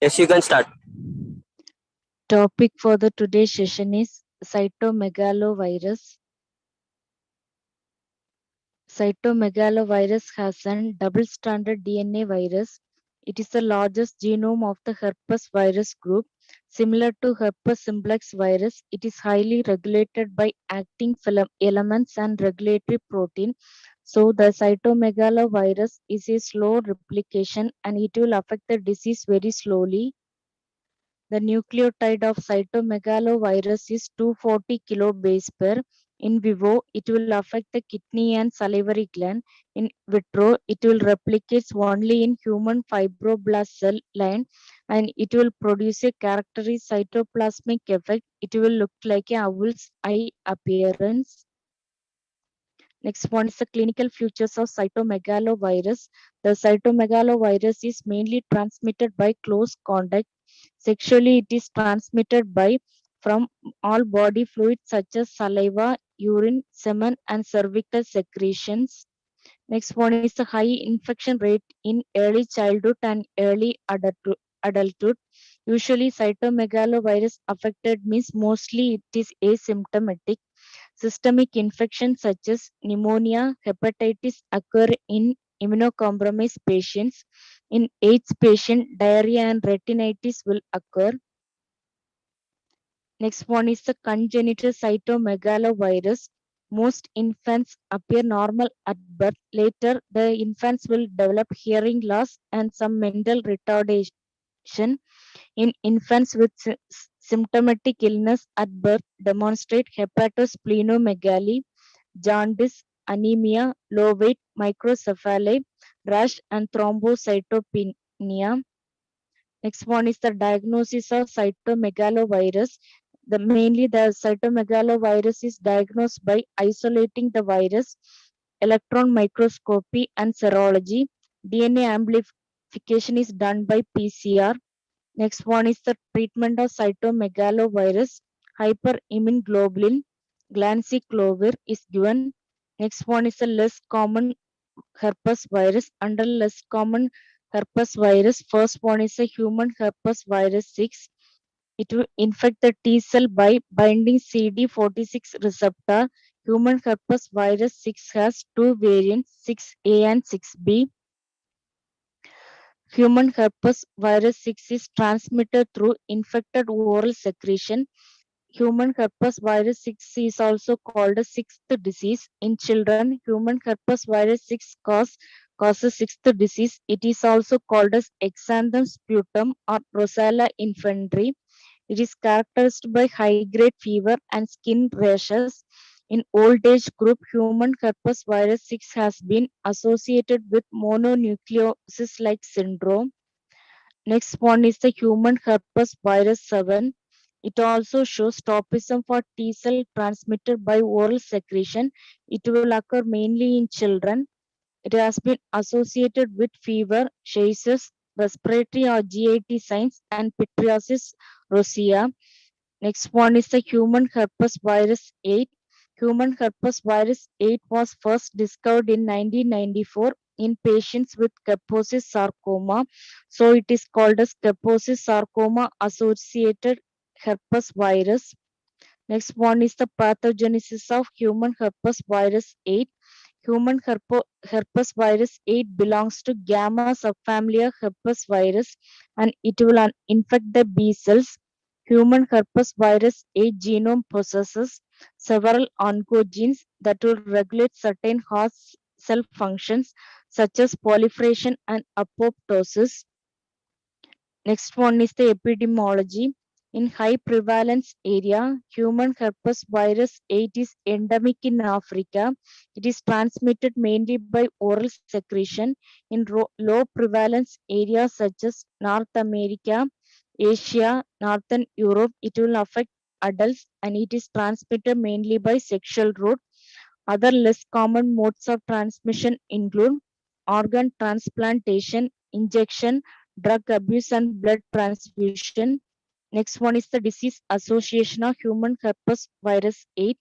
Yes, you can start. Topic for the today's session is cytomegalovirus. Cytomegalovirus has a double-stranded DNA virus. It is the largest genome of the herpes virus group. Similar to herpes simplex virus, it is highly regulated by acting elements and regulatory protein. So the cytomegalovirus is a slow replication and it will affect the disease very slowly. The nucleotide of cytomegalovirus is 240 kilobase pair. In vivo, it will affect the kidney and salivary gland. In vitro, it will replicate only in human fibroblast cell line and it will produce a characteristic cytoplasmic effect. It will look like a owl's eye appearance. Next one is the clinical features of cytomegalovirus. The cytomegalovirus is mainly transmitted by close contact. Sexually, it is transmitted by from all body fluids such as saliva, urine, semen, and cervical secretions. Next one is the high infection rate in early childhood and early adulthood. Usually, cytomegalovirus affected means mostly it is asymptomatic. Systemic infections such as pneumonia, hepatitis occur in immunocompromised patients. In AIDS patient, diarrhea and retinitis will occur. Next one is the congenital cytomegalovirus. Most infants appear normal at birth. Later, the infants will develop hearing loss and some mental retardation. In infants with symptomatic illness at birth, demonstrate hepatosplenomegaly, jaundice, anemia, low weight, microcephaly, rash, and thrombocytopenia. Next one is the diagnosis of cytomegalovirus. Mainly the cytomegalovirus is diagnosed by isolating the virus, electron microscopy, and serology. DNA amplification is done by PCR. Next one is the treatment of cytomegalovirus. Hyperimmunoglobulin, glanciclovir is given. Next one is the less common herpes virus. Under less common herpes virus, first one is a human herpes virus 6. It will infect the T cell by binding CD46 receptor. Human herpes virus 6 has two variants, 6A and 6B. Human herpes virus 6 is transmitted through infected oral secretion. Human herpes virus 6 is also called a sixth disease. In children, human herpes virus 6 causes sixth disease. It is also called as exanthem sputum or Rosella infantry. It is characterized by high-grade fever and skin rashes. In old age group, human herpes virus 6 has been associated with mononucleosis-like syndrome. Next one is the human herpes virus 7. It also shows tropism for T cell transmitted by oral secretion. It will occur mainly in children. It has been associated with fever, seizures, respiratory or GIT signs, and pityriasis rosea. Next one is the human herpes virus 8. Human herpes virus 8 was first discovered in 1994 in patients with Kaposi sarcoma. So it is called as Kaposi sarcoma associated herpes virus. Next one is the pathogenesis of human herpes virus 8. Human herpes virus 8 belongs to gamma subfamily of herpes virus and it will infect the B cells. Human herpes virus 8 genome possesses several oncogenes that will regulate certain host cell functions such as proliferation and apoptosis. Next one is the epidemiology. In high prevalence area, human herpes virus 8 is endemic in Africa. It is transmitted mainly by oral secretion. In low prevalence areas such as North America, Asia, Northern Europe, it will affect adults and it is transmitted mainly by sexual route. Other less common modes of transmission include organ transplantation, injection, drug abuse, and blood transfusion. Next one is the disease association of human herpes virus 8.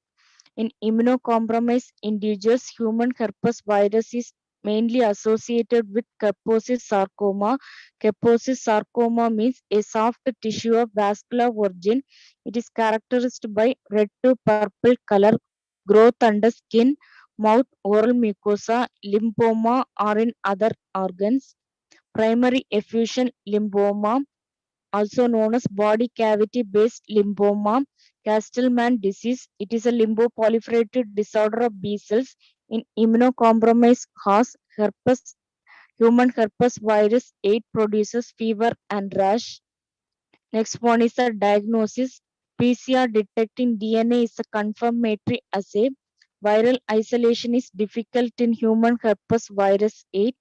In immunocompromised individuals, human herpes virus is mainly associated with Kaposis sarcoma. Kaposis sarcoma means a soft tissue of vascular origin. It is characterized by red to purple color, growth under skin, mouth, oral mucosa, lymphoma, or in other organs. Primary effusion lymphoma, also known as body cavity based lymphoma, Castleman disease. It is a lymphoproliferative disorder of B cells in immunocompromised horse. Herpes, human herpes virus 8 produces fever and rash. Next one is a diagnosis. PCR detecting DNA is a confirmatory assay. Viral isolation is difficult in human herpes virus 8.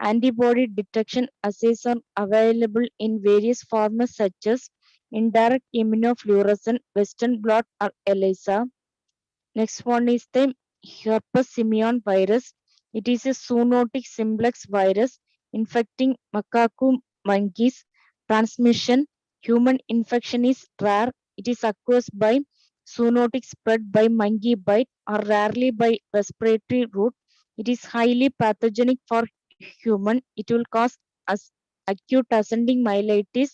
Antibody detection assays are available in various formats such as indirect immunofluorescence, Western blot, or ELISA. Next one is the herpes simian virus. It is a zoonotic simplex virus infecting macaque monkeys. Transmission: human infection is rare. It is occurs by zoonotic spread by monkey bite or rarely by respiratory route. It is highly pathogenic for human. It will cause as acute ascending myelitis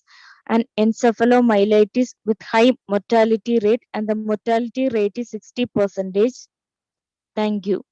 and encephalomyelitis with high mortality rate, and the mortality rate is 60%. Thank you.